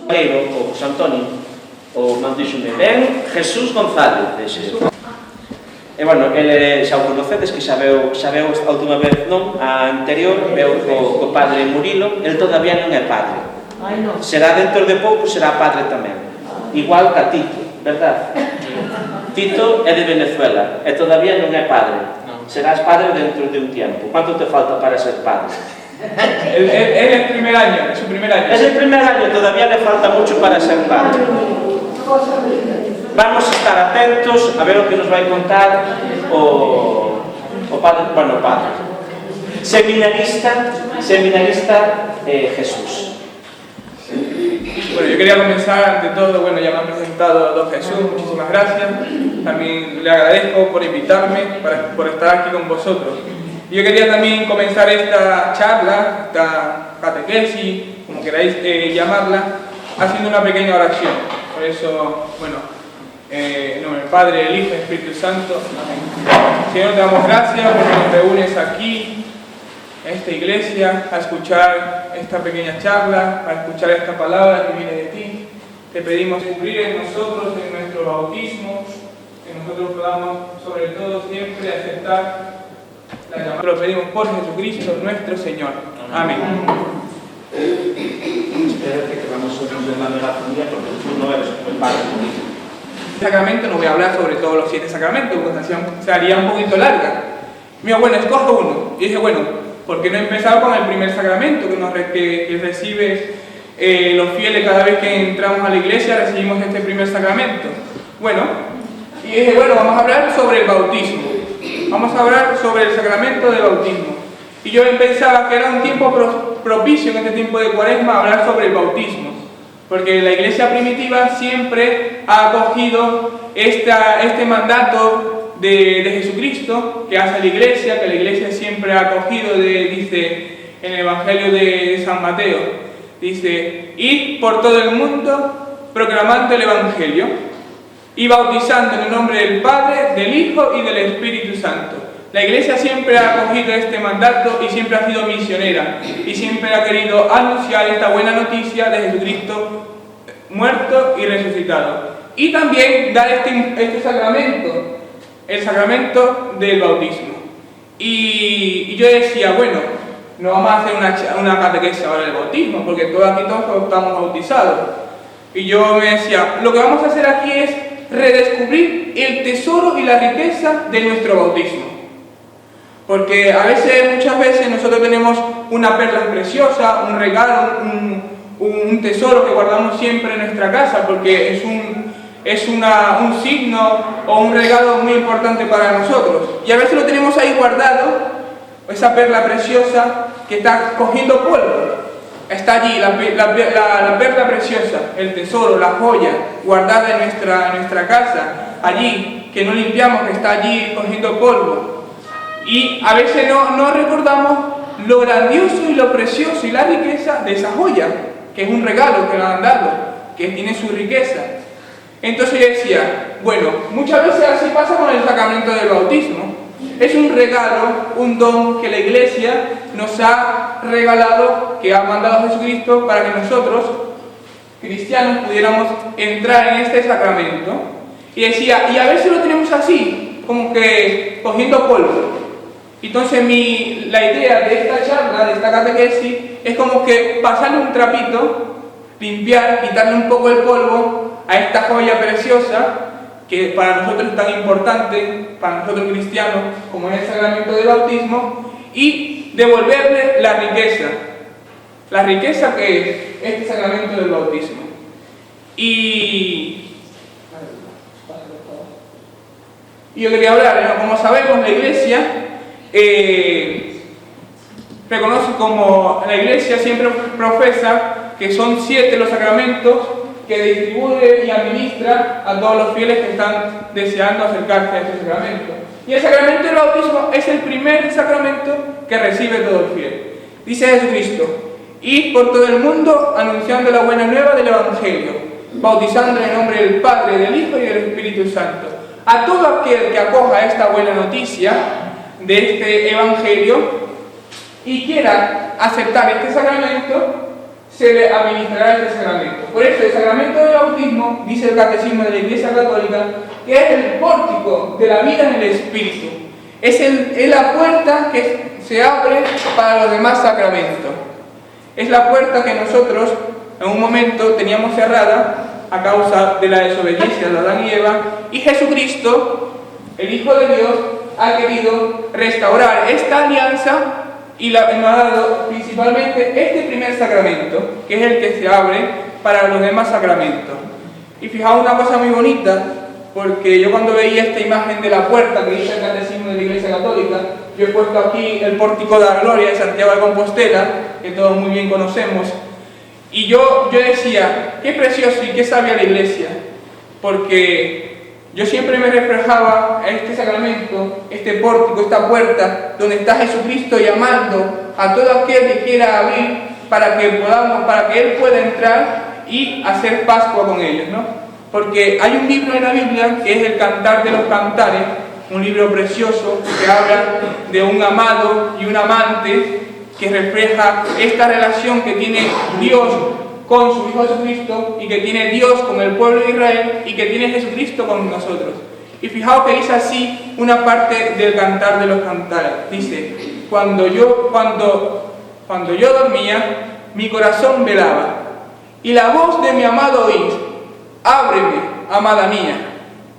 O José Antonio, o mandíxome, ven Jesús González, deixe. E, bueno, ele xa o conocedes, que xa veu a última vez, non? A anterior, veu co padre Murilo, el todavía non é padre. Será dentro de pouco, será padre tamén. Igual que a Tito, verdad? Tito é de Venezuela, e todavía non é padre. Serás padre dentro de un tiempo. Quanto te falta para ser padre? Es el primer año, es su primer año. Es el primer año, todavía le falta mucho para ser padre. Vamos a estar atentos a ver lo que nos va a contar o padre, bueno, padre. Seminarista Jesús. Bueno, yo quería comenzar ante todo, bueno, ya me han presentado a don Jesús, muchísimas gracias. También le agradezco por invitarme, por estar aquí con vosotros. Yo quería también comenzar esta charla, esta catequesis, como queráis llamarla, haciendo una pequeña oración. Por eso, bueno, en nombre del Padre, del Hijo y del Espíritu Santo, amén. Señor, te damos gracias porque nos reúnes aquí, en esta iglesia, a escuchar esta pequeña charla, a escuchar esta palabra que viene de ti. Te pedimos cumplir en nosotros, en nuestro bautismo, que nosotros podamos, sobre todo, siempre aceptar la llamada. Lo pedimos por Jesucristo, nuestro Señor. Amén. Espérate que vamos a ordenar la familia porque tú no eres el padre. Sacramento, no voy a hablar sobre todos los 7 sacramentos, porque sería un poquito larga. Mira, bueno, escojo uno. Y dije, bueno, ¿por qué no empezar con el primer sacramento que recibe los fieles cada vez que entramos a la iglesia? Recibimos este primer sacramento. Bueno, y dije, bueno, vamos a hablar sobre el bautismo. Vamos a hablar sobre el sacramento del bautismo. Y yo pensaba que era un tiempo propicio en este tiempo de Cuaresma hablar sobre el bautismo. Porque la iglesia primitiva siempre ha acogido este mandato de Jesucristo que hace la iglesia, que la iglesia siempre ha acogido, dice en el Evangelio de San Mateo, dice, id por todo el mundo proclamando el Evangelio y bautizando en el nombre del Padre, del Hijo y del Espíritu Santo. La iglesia siempre ha acogido este mandato y siempre ha sido misionera y siempre ha querido anunciar esta buena noticia de Jesucristo muerto y resucitado. Y también dar este sacramento, el sacramento del bautismo. Y yo decía, bueno, no vamos a hacer una catequesis ahora del bautismo, porque todos estamos bautizados. Y yo me decía, lo que vamos a hacer aquí es redescubrir el tesoro y la riqueza de nuestro bautismo. Porque muchas veces nosotros tenemos una perla preciosa, un regalo, un tesoro que guardamos siempre en nuestra casa, porque es un signo o un regalo muy importante para nosotros. Y a veces lo tenemos ahí guardado, esa perla preciosa que está cogiendo polvo. Está allí, la perla preciosa, el tesoro, la joya guardada en nuestra casa, allí, que no limpiamos, que está allí cogiendo polvo. Y a veces no recordamos lo grandioso y lo precioso y la riqueza de esa joya, que es un regalo que nos han dado, que tiene su riqueza. Entonces yo decía, bueno, muchas veces así pasa con el sacramento del bautismo. Es un regalo, un don que la iglesia nos ha regalado, que ha mandado Jesucristo para que nosotros, cristianos, pudiéramos entrar en este sacramento. Y decía, y a veces lo tenemos así, como que cogiendo polvo. Entonces la idea de esta charla, de esta catequesis, es como que pasarle un trapito, limpiar, quitarle un poco el polvo a esta joya preciosa, que para nosotros es tan importante, para nosotros cristianos, como es el sacramento del bautismo, y devolverle la riqueza que es este sacramento del bautismo. Y yo quería hablar, ¿no? Como sabemos, la iglesia reconoce, como la iglesia siempre profesa que son 7 los sacramentos que distribuye y administra a todos los fieles que están deseando acercarse a ese sacramento. Y el sacramento del bautismo es el primer sacramento que recibe todo el fiel. Dice Jesucristo, id por todo el mundo anunciando la buena nueva del Evangelio, bautizando en el nombre del Padre, del Hijo y del Espíritu Santo. A todo aquel que acoja esta buena noticia de este Evangelio y quiera aceptar este sacramento, se le administrará este sacramento. Por eso el sacramento del bautismo, dice el Catecismo de la Iglesia Católica, que es el pórtico de la vida en el Espíritu. Es la puerta que se abre para los demás sacramentos. Es la puerta que nosotros en un momento teníamos cerrada a causa de la desobediencia de Adán y Eva, y Jesucristo, el Hijo de Dios, ha querido restaurar esta alianza y nos ha dado principalmente este primer sacramento, que es el que se abre para los demás sacramentos. Y fijaos una cosa muy bonita, porque yo cuando veía esta imagen de la puerta que dice el Catecismo de la Iglesia Católica, yo he puesto aquí el Pórtico de la Gloria de Santiago de Compostela, que todos muy bien conocemos, y yo decía, qué precioso y qué sabia la Iglesia, porque yo siempre me reflejaba a este sacramento, este pórtico, esta puerta, donde está Jesucristo llamando a todo aquel que quiera abrir para que Él pueda entrar y hacer Pascua con ellos, ¿no? Porque hay un libro en la Biblia que es el Cantar de los Cantares, un libro precioso que habla de un amado y un amante, que refleja esta relación que tiene Dios con su Hijo Jesucristo y que tiene Dios con el pueblo de Israel y que tiene Jesucristo con nosotros. Y fijaos que dice así una parte del Cantar de los Cantares. Dice, cuando yo dormía, mi corazón velaba, y la voz de mi amado oí, ábreme, amada mía,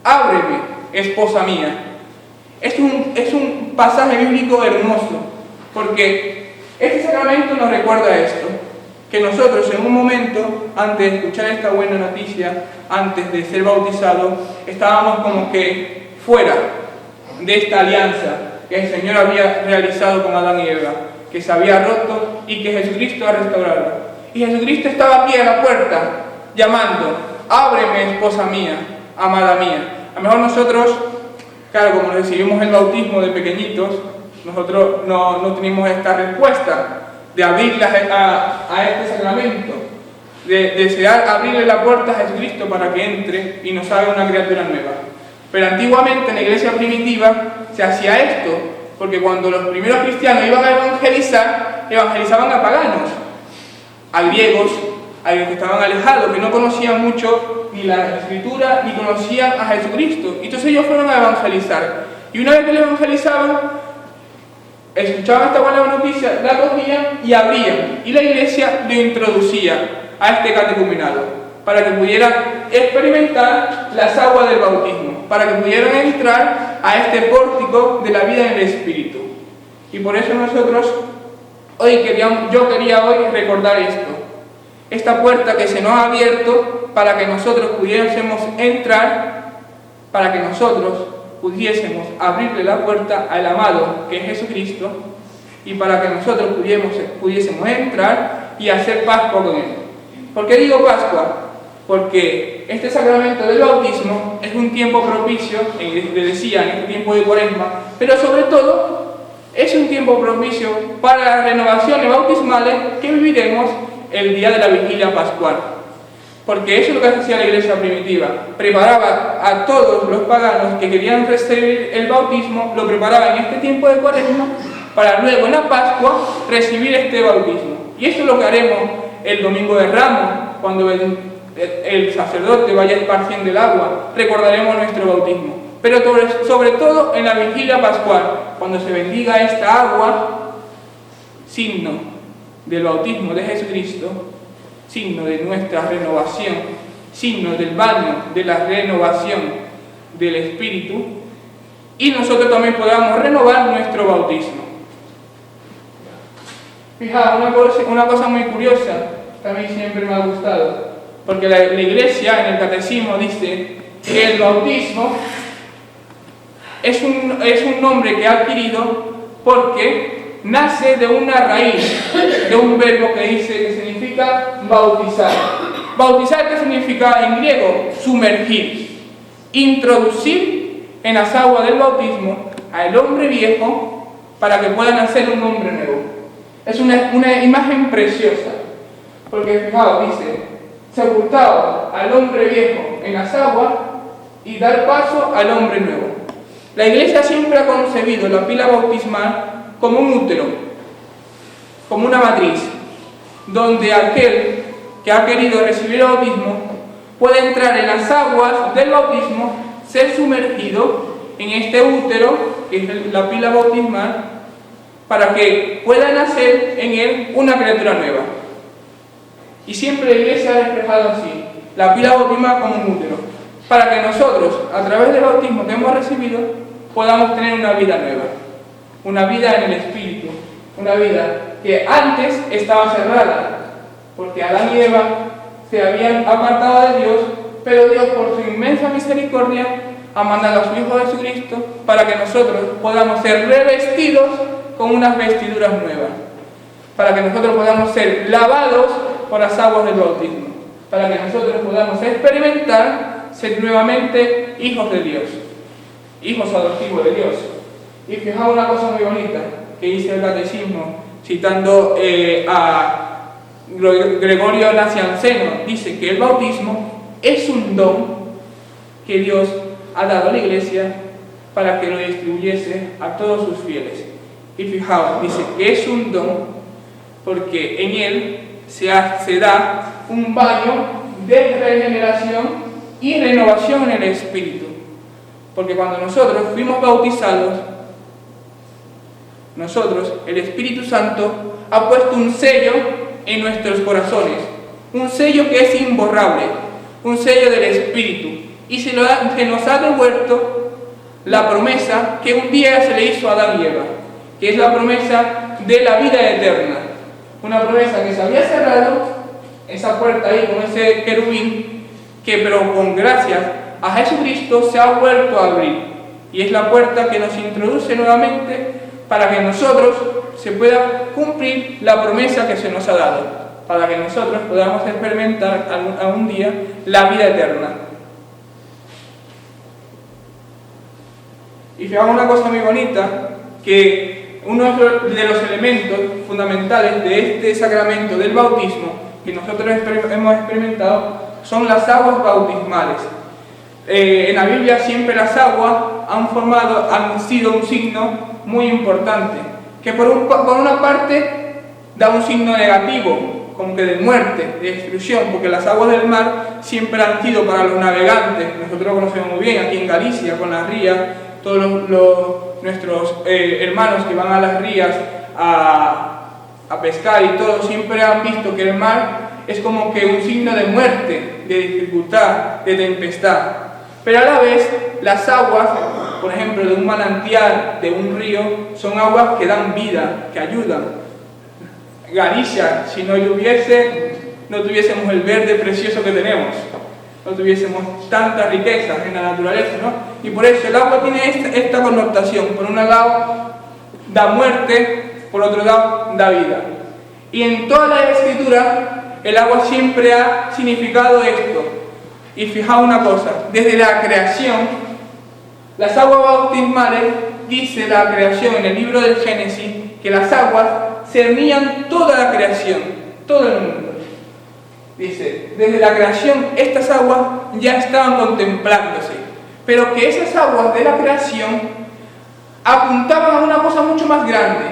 ábreme, esposa mía. Es un pasaje bíblico hermoso, porque este sacramento nos recuerda esto, que nosotros en un momento, antes de escuchar esta buena noticia, antes de ser bautizados, estábamos como que fuera de esta alianza que el Señor había realizado con Adán y Eva, que se había roto y que Jesucristo ha restaurado. Y Jesucristo estaba aquí a la puerta, llamando, ábreme, esposa mía, amada mía. A lo mejor nosotros, claro, como recibimos el bautismo de pequeñitos, nosotros no tenemos esta respuesta de abrirle a este sacramento, de desear abrirle la puerta a Jesucristo para que entre y nos haga una criatura nueva. Pero antiguamente en la iglesia primitiva se hacía esto, porque cuando los primeros cristianos iban a evangelizar, evangelizaban a paganos, a griegos, a los que estaban alejados, que no conocían mucho ni la Escritura ni conocían a Jesucristo. Entonces ellos fueron a evangelizar. Y una vez que le evangelizaban, escuchaban esta buena noticia, la cogían y abrían. Y la iglesia lo introducía a este catecumenado, para que pudieran experimentar las aguas del bautismo, para que pudieran entrar a este pórtico de la vida en el Espíritu. Y por eso nosotros, yo quería hoy recordar esto, esta puerta que se nos ha abierto para que nosotros pudiésemos entrar, para que nosotros pudiésemos abrirle la puerta al amado que es Jesucristo, y para que nosotros pudiésemos entrar y hacer Pascua con Él. ¿Por qué digo Pascua? Porque este sacramento del bautismo es un tiempo propicio, le decía, en este tiempo de Cuaresma, pero sobre todo es un tiempo propicio para las renovaciones bautismales que viviremos el día de la vigilia pascual. Porque eso es lo que hacía la iglesia primitiva, preparaba a todos los paganos que querían recibir el bautismo, lo preparaba en este tiempo de Cuaresma para luego en la Pascua recibir este bautismo. Y esto es lo que haremos el Domingo de Ramos, cuando el sacerdote vaya esparciendo el agua, recordaremos nuestro bautismo. Pero sobre todo en la vigilia pascual, cuando se bendiga esta agua, signo del bautismo de Jesucristo, signo de nuestra renovación, signo del baño de la renovación del Espíritu, y nosotros también podamos renovar nuestro bautismo. Fijaos, una cosa muy curiosa, que a mí siempre me ha gustado, porque la Iglesia en el Catecismo dice que el bautismo es un nombre que ha adquirido porque nace de una raíz, de un verbo que significa bautizar. Bautizar, ¿qué significa en griego? Sumergir, introducir en las aguas del bautismo al hombre viejo para que pueda nacer un hombre nuevo. Es una imagen preciosa, porque fijaos, dice, sepultado al hombre viejo en las aguas y dar paso al hombre nuevo. La Iglesia siempre ha concebido la pila bautismal como un útero, como una matriz, donde aquel que ha querido recibir el bautismo puede entrar en las aguas del bautismo, ser sumergido en este útero, que es la pila bautismal, para que pueda nacer en él una criatura nueva. Y siempre la Iglesia ha expresado así, la pila bautismal como un útero, para que nosotros, a través del bautismo que hemos recibido, podamos tener una vida nueva, una vida en el Espíritu, una vida que antes estaba cerrada, porque Adán y Eva se habían apartado de Dios, pero Dios, por su inmensa misericordia, ha mandado a su Hijo Jesucristo para que nosotros podamos ser revestidos con unas vestiduras nuevas, para que nosotros podamos ser lavados por las aguas del bautismo, para que nosotros podamos experimentar ser nuevamente hijos de Dios, hijos adoptivos de Dios. Y fijaos una cosa muy bonita que dice el Catecismo, citando a Gregorio Nacianceno, dice que el bautismo es un don que Dios ha dado a la Iglesia para que lo distribuyese a todos sus fieles. Y fijaos, dice que es un don porque en él se da un baño de regeneración y renovación en el Espíritu. Porque cuando nosotros fuimos bautizados, el Espíritu Santo ha puesto un sello en nuestros corazones, un sello que es imborrable, un sello del Espíritu, y se nos ha devuelto la promesa que un día se le hizo a Adán y Eva, que es la promesa de la vida eterna, una promesa que se había cerrado, esa puerta ahí con ese querubín, que pero con gracias a Jesucristo se ha vuelto a abrir, y es la puerta que nos introduce nuevamente para que nosotros se pueda cumplir la promesa que se nos ha dado, para que nosotros podamos experimentar algún día la vida eterna. Y fijaos una cosa muy bonita, que uno de los elementos fundamentales de este sacramento del bautismo que nosotros hemos experimentado son las aguas bautismales. En la Biblia siempre las aguas han sido un signo muy importante, que por una parte da un signo negativo, como que de muerte, de destrucción, porque las aguas del mar siempre han sido para los navegantes. Nosotros lo conocemos muy bien aquí en Galicia, con las rías, todos nuestros hermanos que van a las rías a pescar y todo, siempre han visto que el mar es como que un signo de muerte, de dificultad, de tempestad. Pero a la vez, las aguas, por ejemplo, de un manantial, de un río, son aguas que dan vida, que ayudan. Galicia, si no lloviese, no tuviésemos el verde precioso que tenemos, no tuviésemos tantas riquezas en la naturaleza, ¿no? Y por eso el agua tiene esta connotación. Por un lado da muerte, por otro lado da vida. Y en toda la Escritura el agua siempre ha significado esto. Y fijaos una cosa, desde la creación, las aguas bautismales, dice la creación en el libro del Génesis, que las aguas cernían toda la creación, todo el mundo. Dice, desde la creación estas aguas ya estaban contemplándose, pero que esas aguas de la creación apuntaban a una cosa mucho más grande,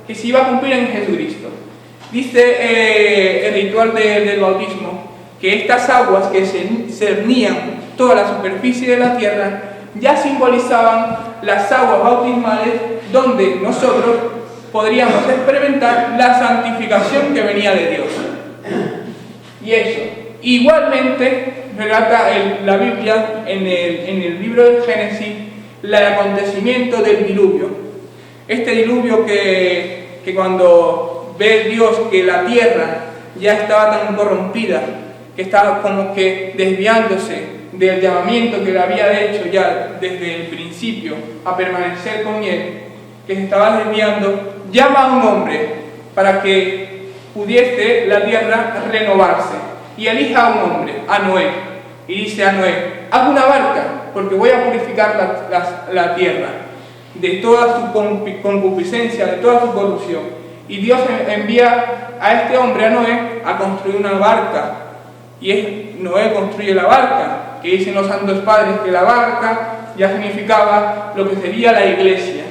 que se iba a cumplir en Jesucristo. Dice el ritual del bautismo, que estas aguas que cernían toda la superficie de la tierra ya simbolizaban las aguas bautismales donde nosotros podríamos experimentar la santificación que venía de Dios. Y eso, igualmente, relata la Biblia en el libro del Génesis el acontecimiento del diluvio. Este diluvio que cuando ve Dios que la tierra ya estaba tan corrompida, que estaba como que desviándose del llamamiento que le había hecho ya desde el principio a permanecer con él, que se estaba desviando, llama a un hombre para que pudiese la tierra renovarse, y elija a un hombre, a Noé, y dice a Noé: haz una barca porque voy a purificar la tierra de toda su concupiscencia, de toda su corrupción. Y Dios envía a este hombre, a Noé, a construir una barca, y Noé construye la barca, que dicen los santos padres que la barca ya significaba lo que sería la iglesia.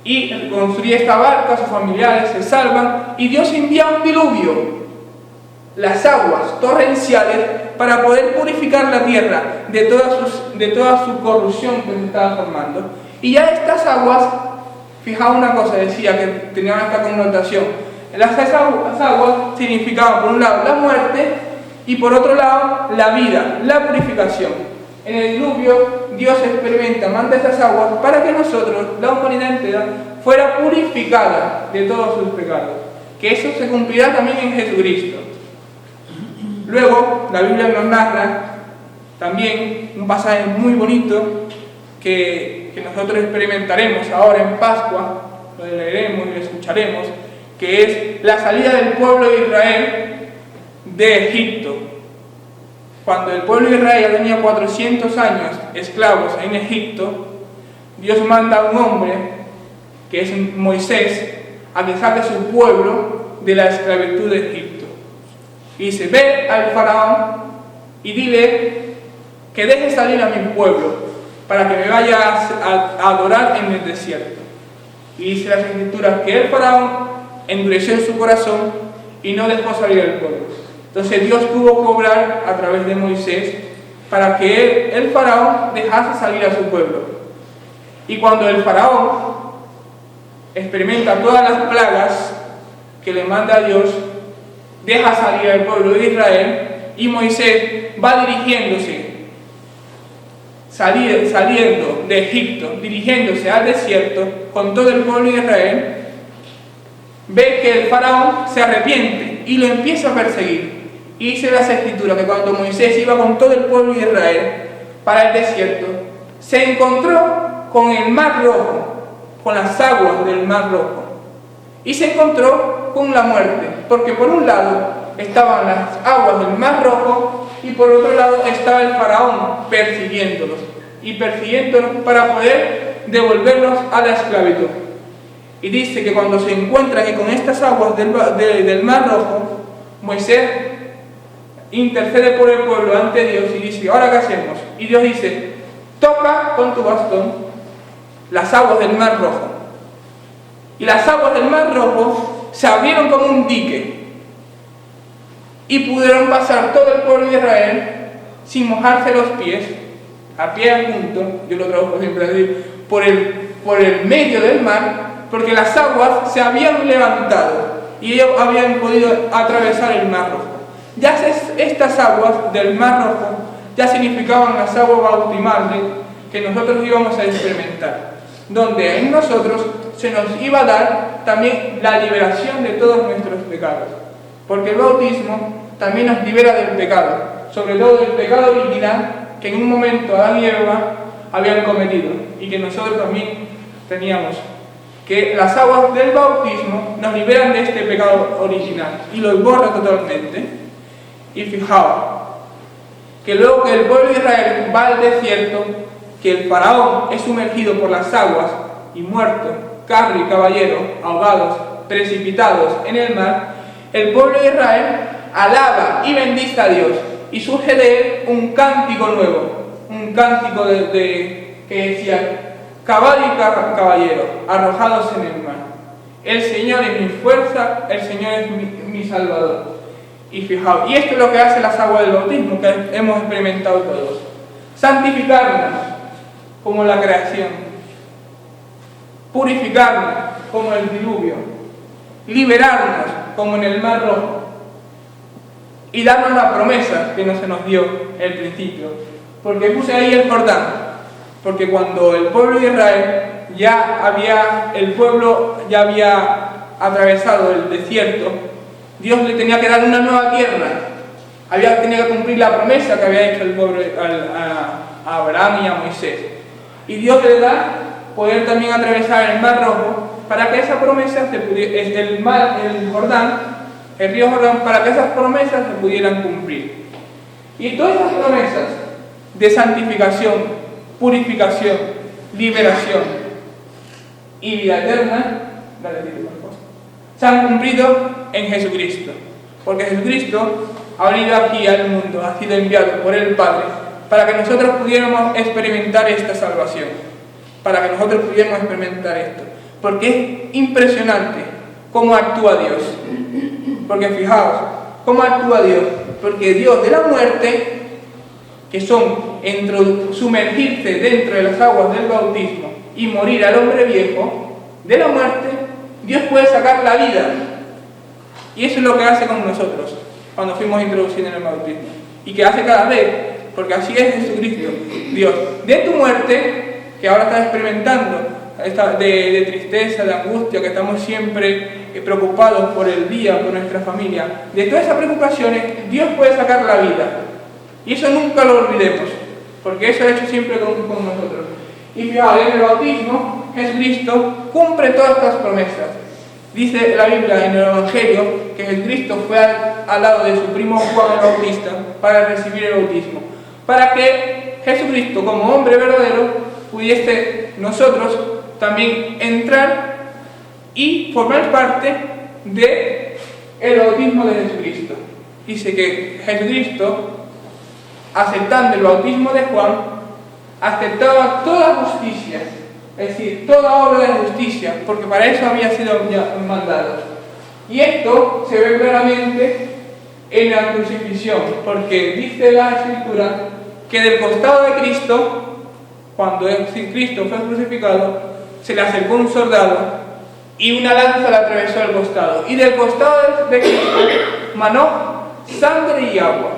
Y construye esta barca, sus familiares se salvan, y Dios envía un diluvio, las aguas torrenciales para poder purificar la tierra de toda su corrupción que se estaba formando. Y ya estas aguas, fijaos una cosa, decía que tenían esta connotación. Esas aguas significaban por un lado la muerte y por otro lado la vida, la purificación. En el diluvio Dios manda esas aguas para que nosotros, la humanidad entera, fuera purificada de todos sus pecados. Que eso se cumplirá también en Jesucristo. Luego, la Biblia nos narra también un pasaje muy bonito que nosotros experimentaremos ahora en Pascua, lo leeremos y lo escucharemos, que es la salida del pueblo de Israel de Egipto. Cuando el pueblo de Israel ya tenía 400 años esclavos en Egipto, Dios manda a un hombre, que es Moisés, a que saque a su pueblo de la esclavitud de Egipto. Y dice, ve al faraón y dile que deje salir a mi pueblo para que me vaya a adorar en el desierto. Y dice las Escrituras que el faraón endureció en su corazón y no dejó salir al pueblo. Entonces Dios tuvo que obrar a través de Moisés para que el faraón dejase salir a su pueblo. Y cuando el faraón experimenta todas las plagas que le manda Dios, deja salir al pueblo de Israel y Moisés va saliendo de Egipto, dirigiéndose al desierto con todo el pueblo de Israel, ve que el faraón se arrepiente y lo empieza a perseguir. Y dice las Escrituras que cuando Moisés iba con todo el pueblo de Israel para el desierto, se encontró con el Mar Rojo, con las aguas del Mar Rojo, y se encontró con la muerte, porque por un lado estaban las aguas del Mar Rojo y por otro lado estaba el faraón persiguiéndolos para poder devolverlos a la esclavitud. Y dice que cuando se encuentran con estas aguas del Mar Rojo, Moisés intercede por el pueblo ante Dios y dice, ¿ahora qué hacemos? Y Dios dice, toca con tu bastón las aguas del Mar Rojo. Y las aguas del Mar Rojo se abrieron como un dique y pudieron pasar todo el pueblo de Israel sin mojarse los pies, a pie junto, yo lo trabajo siempre así, por el medio del mar, porque las aguas se habían levantado y ellos habían podido atravesar el Mar Rojo. Ya estas aguas del Mar Rojo ya significaban las aguas bautismales que nosotros íbamos a experimentar, donde en nosotros se nos iba a dar también la liberación de todos nuestros pecados, porque el bautismo también nos libera del pecado, sobre todo del pecado original que en un momento Adán y Eva habían cometido y que nosotros también teníamos, que las aguas del bautismo nos liberan de este pecado original y los borra totalmente. Y fijaos que luego que el pueblo de Israel va al desierto, que el faraón es sumergido por las aguas y muerto, carro y caballero, ahogados, precipitados en el mar, el pueblo de Israel alaba y bendice a Dios y surge de él un cántico nuevo, un cántico que decía, caballo y caballero, arrojados en el mar. El Señor es mi fuerza, el Señor es mi salvador. Y fijaos, y esto es lo que hace las aguas del bautismo, que hemos experimentado todos. Santificarnos como la creación, purificarnos como el diluvio, liberarnos como en el Mar Rojo, y darnos la promesa que no se nos dio al principio. Porque puse ahí el Jordán, porque cuando el pueblo de Israel el pueblo ya había atravesado el desierto, Dios le tenía que dar una nueva tierra, tenía que cumplir la promesa que había hecho el pueblo a Abraham y a Moisés. Y Dios le da poder también atravesar el Mar Rojo para que esa promesa el río Jordán, para que esas promesas se pudieran cumplir. Y todas esas promesas de santificación, purificación, liberación y vida eterna, se han cumplido en Jesucristo. Porque Jesucristo ha venido aquí al mundo, ha sido enviado por el Padre para que nosotros pudiéramos experimentar esta salvación, para que nosotros pudiéramos experimentar esto. Porque es impresionante cómo actúa Dios. Porque fijaos, cómo actúa Dios. Porque Dios de la muerte, que son sumergirse dentro de las aguas del bautismo y morir al hombre viejo, de la muerte, Dios puede sacar la vida. Y eso es lo que hace con nosotros cuando fuimos introducidos en el bautismo. Y que hace cada vez, porque así es Jesucristo. Dios, de tu muerte, que ahora estás experimentando, de tristeza, de angustia, que estamos siempre preocupados por el día, por nuestra familia, de todas esas preocupaciones, Dios puede sacar la vida. Y eso nunca lo olvidemos, porque eso ha hecho siempre con nosotros. Y fijaos, en el bautismo, Jesucristo cumple todas estas promesas. Dice la Biblia en el Evangelio que Jesucristo fue al lado de su primo Juan el Bautista para recibir el bautismo, para que Jesucristo, como hombre verdadero, pudiese nosotros también entrar y formar parte del bautismo de Jesucristo. Dice que Jesucristo, aceptando el bautismo de Juan, aceptaba toda justicia, es decir, toda obra de justicia, porque para eso había sido mandado. Y esto se ve claramente en la crucifixión, porque dice la Escritura que del costado de Cristo, cuando Cristo fue crucificado, se le acercó un soldado y una lanza le atravesó el costado. Y del costado de Cristo manó sangre y agua.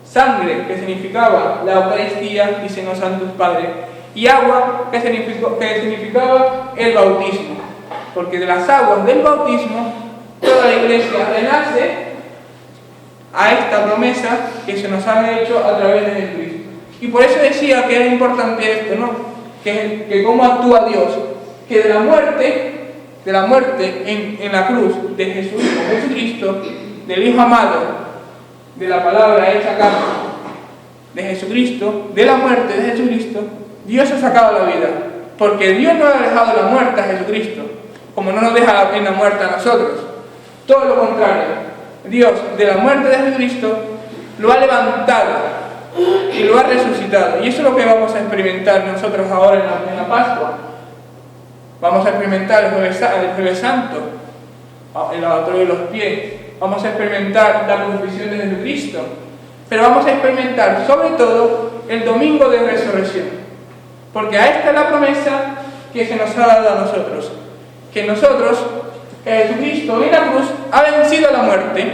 Sangre, que significaba la Eucaristía, dicen los santos padres, y agua, que significaba el bautismo. Porque de las aguas del bautismo, toda la Iglesia renace a esta promesa que se nos ha hecho a través de Jesucristo. Y por eso decía que era importante esto, ¿no? Que cómo actúa Dios, que de la muerte en la cruz de Jesucristo, del Hijo amado, de la palabra hecha carne, de Jesucristo, de la muerte de Jesucristo, Dios ha sacado la vida. Porque Dios no ha dejado la muerte a Jesucristo, como no nos deja en la muerte a nosotros. Todo lo contrario, Dios de la muerte de Jesucristo lo ha levantado y lo ha resucitado. Y eso es lo que vamos a experimentar nosotros ahora en la Pascua. Vamos a experimentar el Jueves Santo, el lavatorio de los pies. Vamos a experimentar la crucifixión de Jesucristo. Pero vamos a experimentar sobre todo el domingo de resurrección. Porque a esta es la promesa que se nos ha dado a nosotros. Que Jesucristo en la cruz ha vencido la muerte.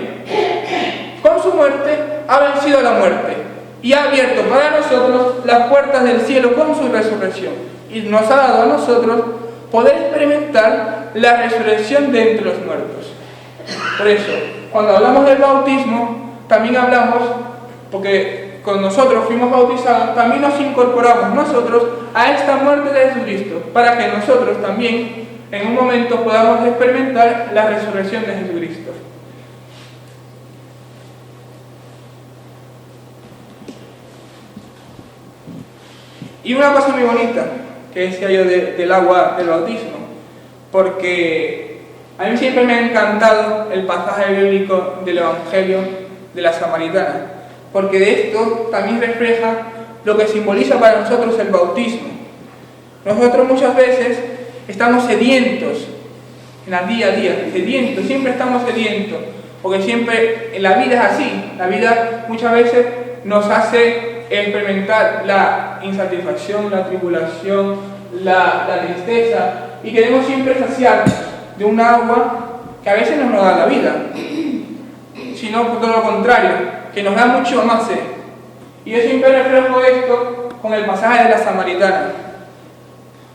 Con su muerte ha vencido la muerte. Y ha abierto para nosotros las puertas del cielo con su resurrección. Y nos ha dado a nosotros poder experimentar la resurrección de entre los muertos. Por eso, cuando hablamos del bautismo, también hablamos, porque con nosotros fuimos bautizados, también nos incorporamos nosotros a esta muerte de Jesucristo, para que nosotros también en un momento podamos experimentar la resurrección de Jesucristo. Y una cosa muy bonita que decía yo del agua del bautismo, porque a mí siempre me ha encantado el pasaje bíblico del Evangelio de la Samaritana, porque de esto también refleja lo que simboliza para nosotros el bautismo. Nosotros muchas veces estamos sedientos en el día a día, sedientos, siempre estamos sedientos, porque siempre en la vida es así. La vida muchas veces nos hace experimentar la insatisfacción, la tribulación, la tristeza, y queremos siempre saciarnos de un agua que a veces no nos da la vida, sino por todo lo contrario, que nos da mucho más sed. Y yo siempre reflejo esto con el pasaje de la Samaritana,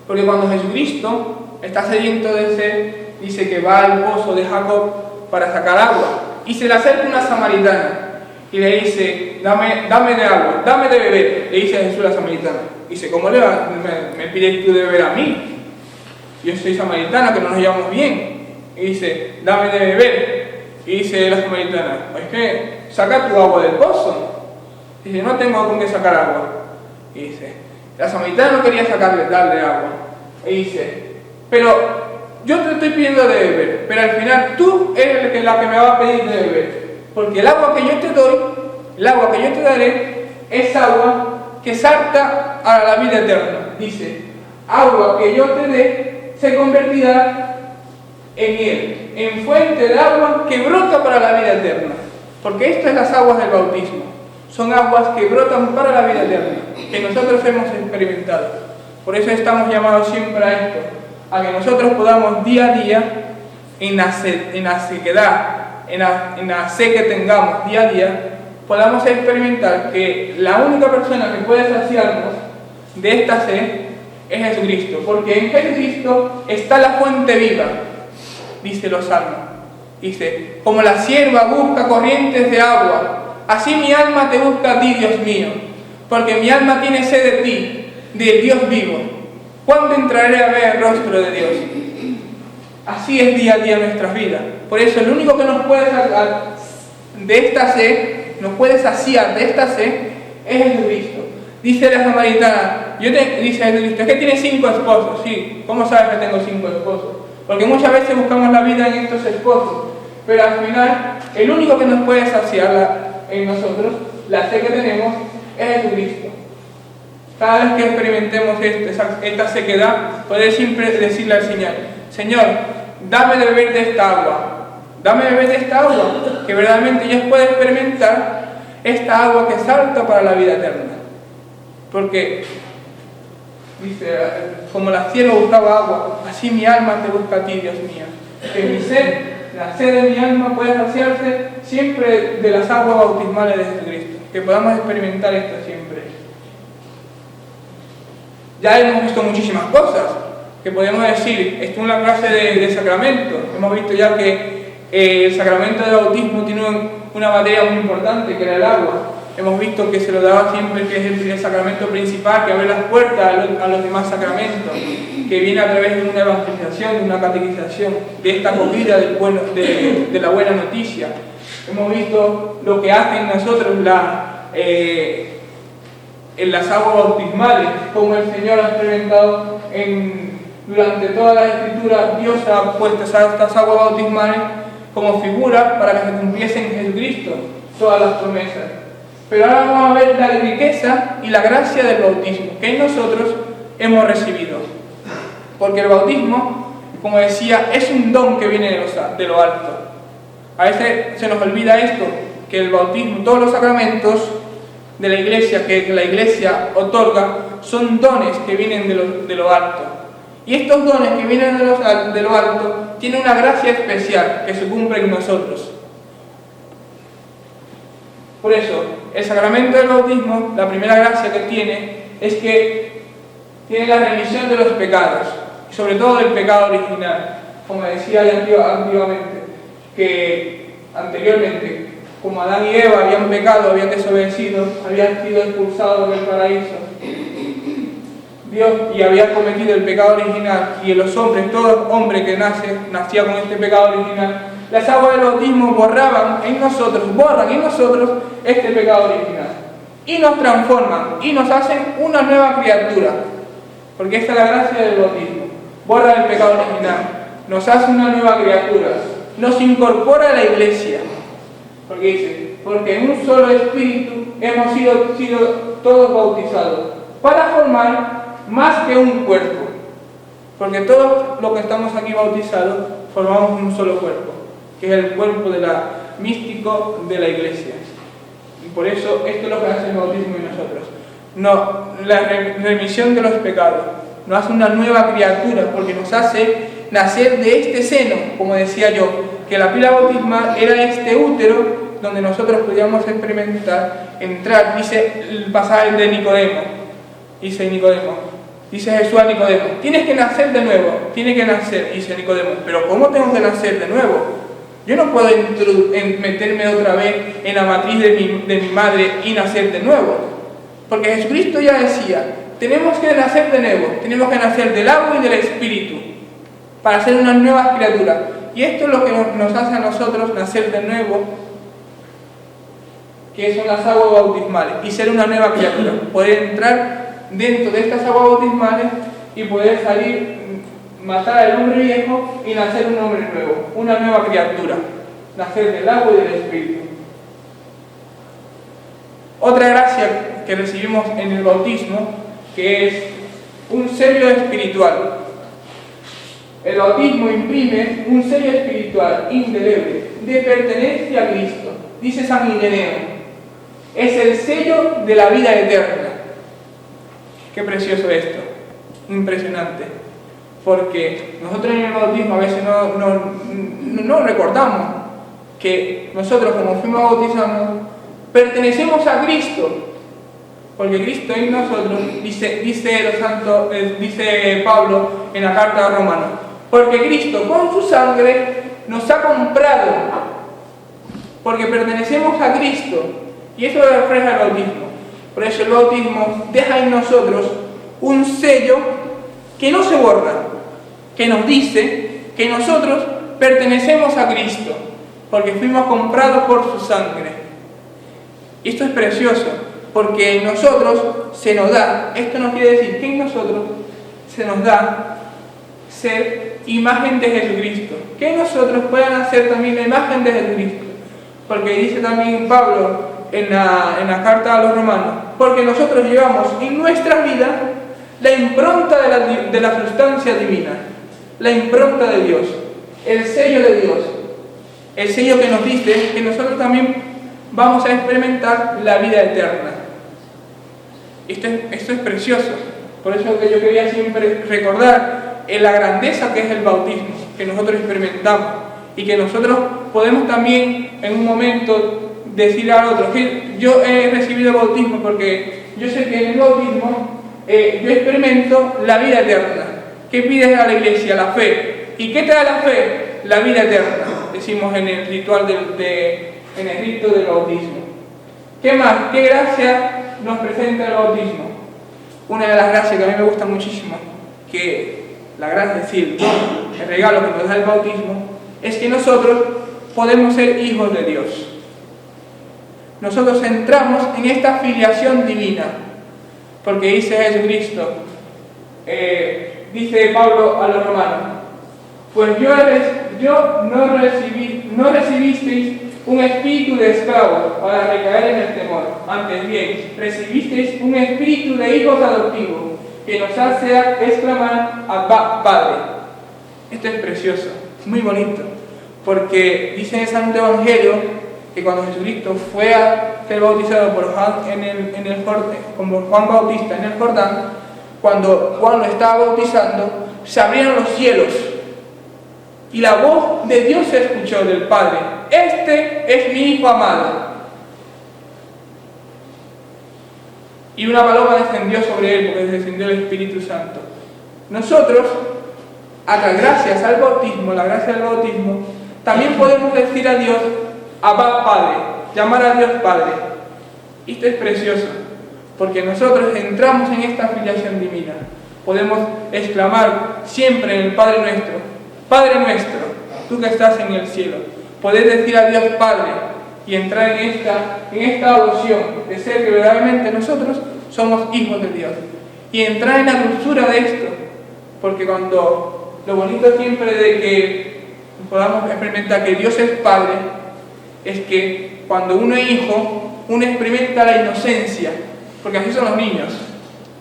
porque cuando Jesucristo está sediento de sed, dice que va al pozo de Jacob para sacar agua, y se le acerca una samaritana y le dice: dame de agua, dame de beber. Le dice a Jesús la samaritana. Dice: ¿cómo me pides tú de beber a mí? Yo soy samaritana, que no nos llevamos bien. Y dice: dame de beber. Y dice la samaritana: es que saca tu agua del pozo. Dice: no tengo con qué sacar agua. Y dice: la samaritana no quería darle agua. Y dice: pero yo te estoy pidiendo de beber, pero al final tú eres la que me va a pedir de beber. Porque el agua que yo te doy, el agua que yo te daré, es agua que salta a la vida eterna. Dice: agua que yo te dé se convertirá en él, en fuente de agua que brota para la vida eterna. Porque esto es las aguas del bautismo. Son aguas que brotan para la vida eterna, que nosotros hemos experimentado. Por eso estamos llamados siempre a esto, a que nosotros podamos día a día, en la sequedad, en la sed que tengamos día a día, podamos experimentar que la única persona que puede saciarnos de esta sed es Jesucristo, porque en Jesucristo está la fuente viva, dice los salmos. Dice, como la sierva busca corrientes de agua, así mi alma te busca a ti, Dios mío, porque mi alma tiene sed de ti, del Dios vivo. ¿Cuándo entraré a ver el rostro de Dios? Así es día a día nuestras vidas. Por eso el único que nos puede sacar de esta sed, nos puede saciar de esta sed, es Jesucristo. Dice la samaritana, dice Jesucristo, es que tiene 5 esposos. Sí, ¿cómo sabes que tengo 5 esposos? Porque muchas veces buscamos la vida en estos esposos, pero al final, el único que nos puede saciar en nosotros, la sed que tenemos, es Jesucristo. Cada vez que experimentemos esta sequedad, poder siempre decirle al Señor, Señor, dame de beber de esta agua, dame de beber de esta agua, que verdaderamente yo pueda experimentar esta agua que salta para la vida eterna. Porque, dice, como la sierva buscaba agua, así mi alma te busca a ti, Dios mío. Que mi sed, la sed de mi alma pueda saciarse siempre de las aguas bautismales de Jesucristo. Que podamos experimentar esto siempre. Ya hemos visto muchísimas cosas que podemos decir. Esto es una clase de sacramento. Hemos visto ya que el sacramento del bautismo tiene una materia muy importante, que era el agua. Hemos visto que se lo daba siempre, que es el sacramento principal, que abre las puertas a los demás sacramentos, que viene a través de una evangelización, de una catequización, de esta acogida de la buena noticia. Hemos visto lo que hace en nosotros en las aguas bautismales, como el Señor ha experimentado durante toda la Escritura. Dios ha puesto estas aguas bautismales como figura para que se cumpliesen en Jesucristo todas las promesas. Pero ahora vamos a ver la riqueza y la gracia del bautismo que en nosotros hemos recibido. Porque el bautismo, como decía, es un don que viene de lo alto. A veces se nos olvida esto, que el bautismo, todos los sacramentos de la Iglesia, que la Iglesia otorga, son dones que vienen de lo alto. Y estos dones que vienen de lo alto tienen una gracia especial que se cumple en nosotros. Por eso, el sacramento del bautismo, la primera gracia que tiene es que tiene la remisión de los pecados, y sobre todo del pecado original. Como decía ya antiguamente, que anteriormente, como Adán y Eva habían pecado, habían desobedecido, habían sido expulsados del paraíso, Dios, y habían cometido el pecado original, y en los hombres, todo hombre que nacía con este pecado original, las aguas del bautismo borran en nosotros este pecado original, y nos transforman, y nos hacen una nueva criatura, porque esta es la gracia del bautismo. Borra el pecado original, nos hace una nueva criatura, nos incorpora a la Iglesia, porque dice, porque en un solo espíritu hemos sido todos bautizados, para formar más que un cuerpo, porque todos los que estamos aquí bautizados formamos un solo cuerpo, que es el cuerpo místico de la Iglesia. Y por eso esto es lo que hace el bautismo en nosotros. La remisión de los pecados, nos hace una nueva criatura, porque nos hace nacer de este seno, como decía yo, que la pila bautismal era este útero donde nosotros podíamos experimentar, entrar. Dice el pasaje de Nicodemo, dice Jesús a Nicodemo, tienes que nacer de nuevo, tienes que nacer, dice Nicodemo, pero ¿cómo tengo que nacer de nuevo? Yo no puedo meterme otra vez en la matriz de mi madre y nacer de nuevo, porque Jesucristo ya decía, tenemos que nacer de nuevo, tenemos que nacer del agua y del espíritu, para ser unas nuevas criaturas, y esto es lo que nos hace a nosotros nacer de nuevo, que son las aguas bautismales, y ser una nueva criatura, poder entrar dentro de estas aguas bautismales y poder salir, matar al hombre viejo y nacer un hombre nuevo, una nueva criatura, nacer del agua y del espíritu. Otra gracia que recibimos en el bautismo, que es un sello espiritual. El bautismo imprime un sello espiritual indeleble de pertenencia a Cristo. dice San Ireneo, es el sello de la vida eterna. Qué precioso esto, impresionante, porque nosotros en el bautismo a veces no recordamos que nosotros, como fuimos bautizados, pertenecemos a Cristo, porque Cristo en nosotros, dice Pablo en la carta a los Romanos, porque Cristo con su sangre nos ha comprado, porque pertenecemos a Cristo, y eso refleja el bautismo. Por eso el bautismo deja en nosotros un sello que no se borra, que nos dice que nosotros pertenecemos a Cristo, porque fuimos comprados por su sangre. Y esto es precioso, porque en nosotros se nos da, esto no quiere decir que en nosotros se nos da ser imagen de Jesucristo, que nosotros puedan hacer también la imagen de Jesucristo, porque dice también Pablo en la carta a los Romanos, porque nosotros llevamos en nuestra vida la impronta de la sustancia divina, la impronta de Dios, el sello de Dios, el sello que nos dice que nosotros también vamos a experimentar la vida eterna. Esto es precioso, por eso que yo quería siempre recordar la grandeza que es el bautismo, que nosotros experimentamos y que nosotros podemos también en un momento decir al otro que yo he recibido el bautismo porque yo sé que en el bautismo yo experimento la vida eterna. ¿Qué pides a la iglesia? La fe. ¿Y qué te da la fe? La vida eterna, decimos en el ritual en el rito del bautismo. ¿Qué más? ¿Qué gracia nos presenta el bautismo? Una de las gracias que a mí me gusta muchísimo, que la gracia, es decir, el regalo que nos da el bautismo, es que nosotros podemos ser hijos de Dios. Nosotros entramos en esta filiación divina, porque dice Jesucristo, dice Pablo a los Romanos, pues no recibisteis un espíritu de esclavo para recaer en el temor, antes bien, recibisteis un espíritu de hijos adoptivos, que nos hace exclamar Abba, Padre. Esto es precioso, muy bonito, porque dice en el Santo Evangelio que cuando Jesucristo fue a ser bautizado por Juan Bautista en el Jordán, cuando Juan lo estaba bautizando, se abrieron los cielos y la voz de Dios se escuchó del Padre: este es mi Hijo amado. Y una paloma descendió sobre él, porque descendió el Espíritu Santo. Nosotros, gracias al bautismo, la gracia del bautismo, también podemos decir a Dios Abba, Padre, llamar a Dios Padre. Esto es precioso, porque nosotros entramos en esta filiación divina. Podemos exclamar siempre en el Padre nuestro: Padre nuestro, tú que estás en el cielo. Podés decir a Dios Padre y entrar en esta adopción de ser que verdaderamente nosotros somos hijos de Dios. Y entrar en la dulzura de esto, porque cuando lo bonito siempre de que podamos experimentar que Dios es Padre, es que cuando uno es hijo, uno experimenta la inocencia, porque así son los niños.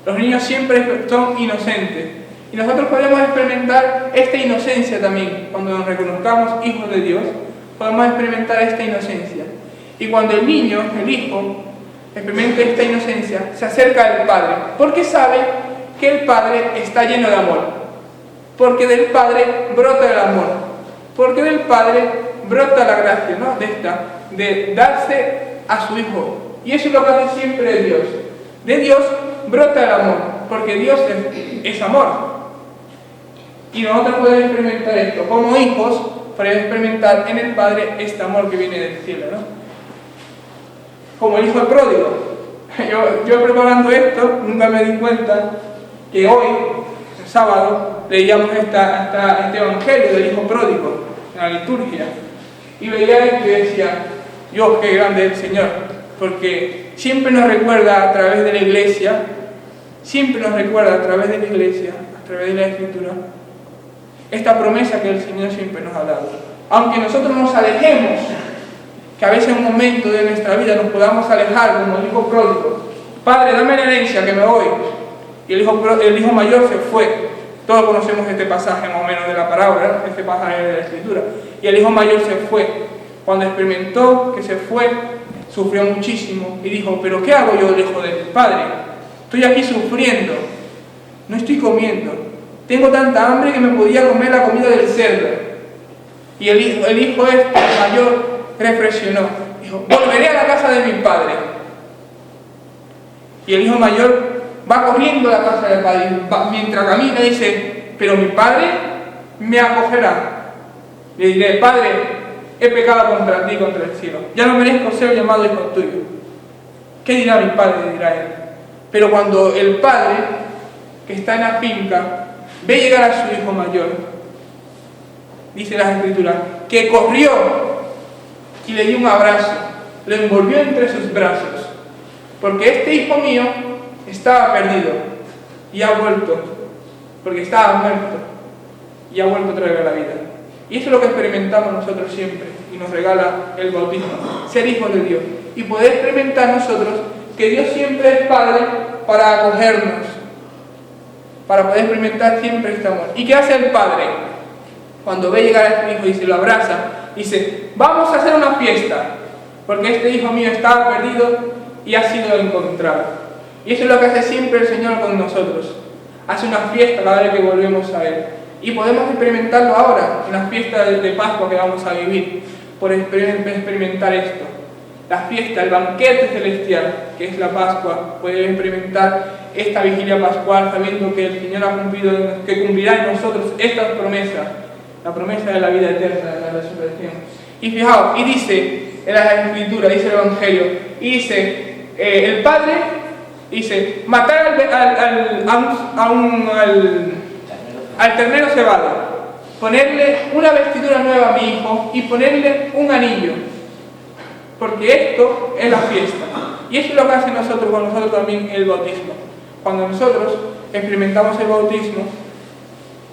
Los niños siempre son inocentes. Y nosotros podemos experimentar esta inocencia también. Cuando nos reconozcamos hijos de Dios, podemos experimentar esta inocencia. Y cuando el niño, el hijo, experimenta esta inocencia, se acerca al Padre, porque sabe que el Padre está lleno de amor. Porque del Padre brota el amor. Porque del Padre brota la gracia, ¿no? De darse a su Hijo. Y eso es lo que hace siempre Dios. De Dios brota el amor, porque Dios es amor. Y nosotros podemos experimentar esto. Como hijos, podemos experimentar en el Padre este amor que viene del cielo, ¿no? Como el hijo pródigo. Yo preparando esto, nunca me di cuenta que hoy, el sábado, leíamos este evangelio del hijo pródigo en la liturgia. Y veía esto y decía: Dios, qué grande es el Señor, porque siempre nos recuerda a través de la iglesia, a través de la Escritura, esta promesa que el Señor siempre nos ha dado. Aunque nosotros nos alejemos, que a veces en un momento de nuestra vida nos podamos alejar como el hijo pródigo: Padre, dame la herencia que me voy. Y el hijo mayor se fue. Todos conocemos este pasaje más o menos de la parábola, este pasaje de la Escritura. Y el hijo mayor se fue. Cuando experimentó que se fue, sufrió muchísimo y dijo, ¿pero qué hago yo lejos de mi Padre? Estoy aquí sufriendo, no estoy comiendo. Tengo tanta hambre que me podía comer la comida del cerdo. Y el hijo mayor reflexionó. Dijo, volveré a la casa de mi padre. Y el hijo mayor va corriendo a la casa del padre. Mientras camina dice, pero mi padre me acogerá. Le diré, Padre, he pecado contra ti, contra el cielo. Ya no merezco ser llamado hijo tuyo. ¿Qué dirá mi padre? Le dirá él. Pero cuando el padre, que está en la finca, ve llegar a su hijo mayor, dice las escrituras, que corrió y le dio un abrazo, lo envolvió entre sus brazos, porque este hijo mío estaba perdido y ha vuelto, porque estaba muerto y ha vuelto a traer a la vida. Y eso es lo que experimentamos nosotros siempre y nos regala el bautismo, ser hijos de Dios y poder experimentar nosotros que Dios siempre es Padre para acogernos, para poder experimentar siempre este amor. ¿Y qué hace el Padre? Cuando ve llegar a este hijo y se lo abraza, dice, vamos a hacer una fiesta, porque este hijo mío estaba perdido y ha sido encontrado. Y eso es lo que hace siempre el Señor con nosotros. Hace una fiesta cada vez que volvemos a Él. Y podemos experimentarlo ahora, en la fiesta de Pascua que vamos a vivir, por experimentar esto. La fiesta, el banquete celestial, que es la Pascua, poder experimentar esta vigilia pascual sabiendo que el Señor ha cumplido, que cumplirá en nosotros esta promesa, la promesa de la vida eterna, de la resurrección. Y fijaos, y dice en la Escritura, dice el Evangelio, y dice, el Padre dice, matar al ternero cebado, ponerle una vestidura nueva a mi hijo y ponerle un anillo, porque esto es la fiesta. Y eso es lo que hace nosotros con nosotros también el bautismo. Cuando nosotros experimentamos el bautismo,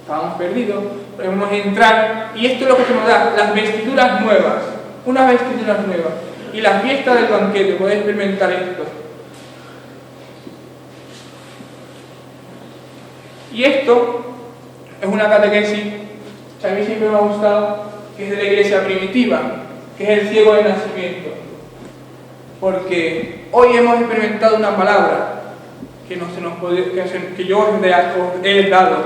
estábamos perdidos, podemos entrar, y esto es lo que se nos da, las vestiduras nuevas, unas vestiduras nuevas, y la fiesta del banquete, poder experimentar esto. Y esto es una catequesis que a mí siempre me ha gustado, que es de la iglesia primitiva, que es el ciego de nacimiento. Porque hoy hemos experimentado una palabra que yo os he dado,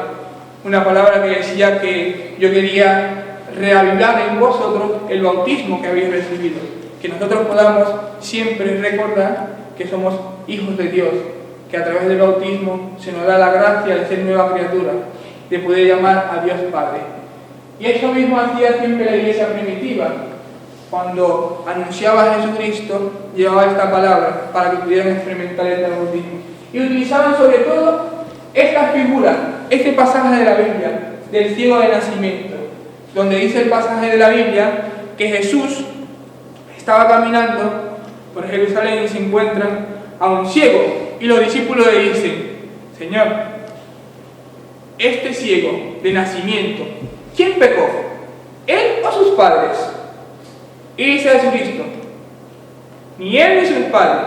una palabra que decía que yo quería reavivar en vosotros el bautismo que habéis recibido, que nosotros podamos siempre recordar que somos hijos de Dios, que a través del bautismo se nos da la gracia de ser nueva criatura, de poder llamar a Dios Padre. Y eso mismo hacía siempre la iglesia primitiva. Cuando anunciaba a Jesucristo, llevaba esta palabra para que pudieran experimentar el bautismo. Y utilizaban sobre todo esta figura, este pasaje de la Biblia, del ciego de nacimiento, donde dice el pasaje de la Biblia que Jesús estaba caminando por Jerusalén y se encuentran a un ciego, y los discípulos le dicen, Señor, este ciego de nacimiento, ¿quién pecó? ¿Él o sus padres? Y dice Jesucristo, ni él ni sus padres.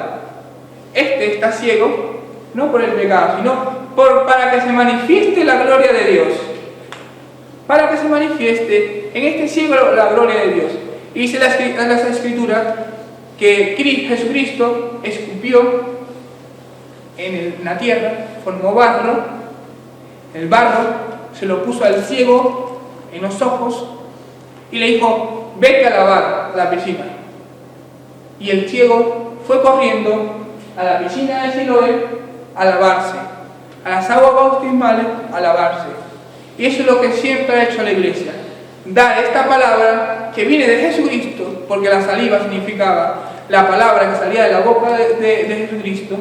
Este está ciego no por el pecado, sino para que se manifieste la gloria de Dios. Para que se manifieste en este ciego la gloria de Dios. Y dice en las Escrituras que Jesucristo escupió en la tierra, formó barro, el barro se lo puso al ciego en los ojos y le dijo, vete a lavar la piscina. Y el ciego fue corriendo a la piscina de Siloé a lavarse, a las aguas bautismales a lavarse. Y eso es lo que siempre ha hecho la iglesia, dar esta palabra que viene de Jesucristo, porque la saliva significaba la palabra que salía de la boca de Jesucristo,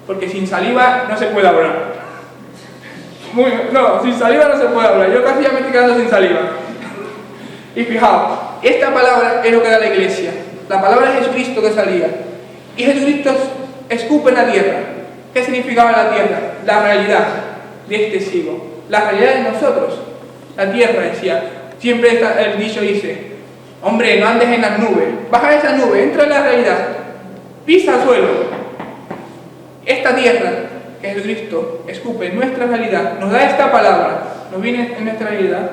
porque sin saliva no se puede hablar. Sin saliva no se puede hablar. Yo casi ya me estoy quedando sin saliva. Y fijaos, esta palabra es lo que da la iglesia, la palabra de Jesucristo que salía. Y Jesucristo escupe en la tierra. ¿Qué significaba la tierra? La realidad de este ciego, la realidad de nosotros. La tierra decía, siempre el dicho dice, hombre, no andes en las nubes, baja de esa nube, entra en la realidad, pisa al suelo. Esta tierra que Jesucristo escupe en nuestra realidad, nos da esta palabra, nos viene en nuestra realidad,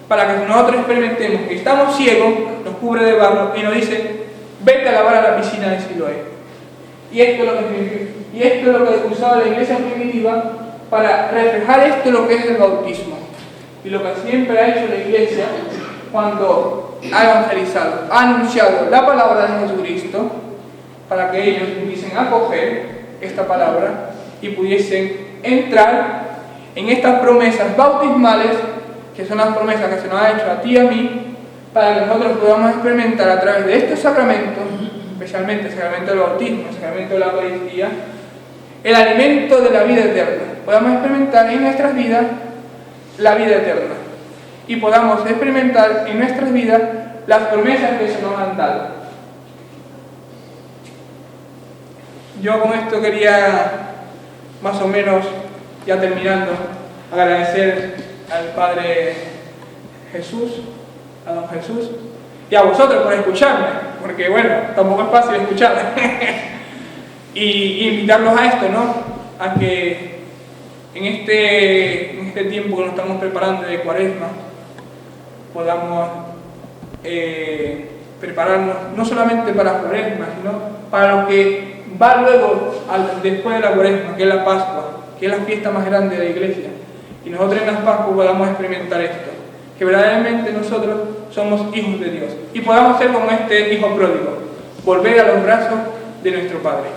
para que nosotros experimentemos que estamos ciegos, nos cubre de barro y nos dice, vete a lavar a la piscina de Siloé. Y esto es lo que usaba la iglesia primitiva para reflejar esto lo que es el bautismo. Y lo que siempre ha hecho la iglesia cuando ha evangelizado, ha anunciado la palabra de Jesucristo, para que ellos pudiesen acoger esta palabra y pudiesen entrar en estas promesas bautismales, que son las promesas que se nos ha hecho a ti y a mí, para que nosotros podamos experimentar a través de estos sacramentos, especialmente el sacramento del bautismo, el sacramento de la Eucaristía, el alimento de la vida eterna. Podamos experimentar en nuestras vidas la vida eterna y podamos experimentar en nuestras vidas las promesas que se nos han dado. Yo con esto quería, más o menos, ya terminando, agradecer al Padre Jesús, a don Jesús, y a vosotros por escucharme, porque bueno, tampoco es fácil escucharme. y invitarlos a esto, ¿no? A que en este tiempo que nos estamos preparando de Cuaresma, podamos prepararnos no solamente para la Cuaresma, sino para lo que va luego, después de la Cuaresma, que es la Pascua, que es la fiesta más grande de la Iglesia. Y nosotros en las Pascuas podamos experimentar esto, que verdaderamente nosotros somos hijos de Dios y podamos ser como este hijo pródigo, volver a los brazos de nuestro Padre.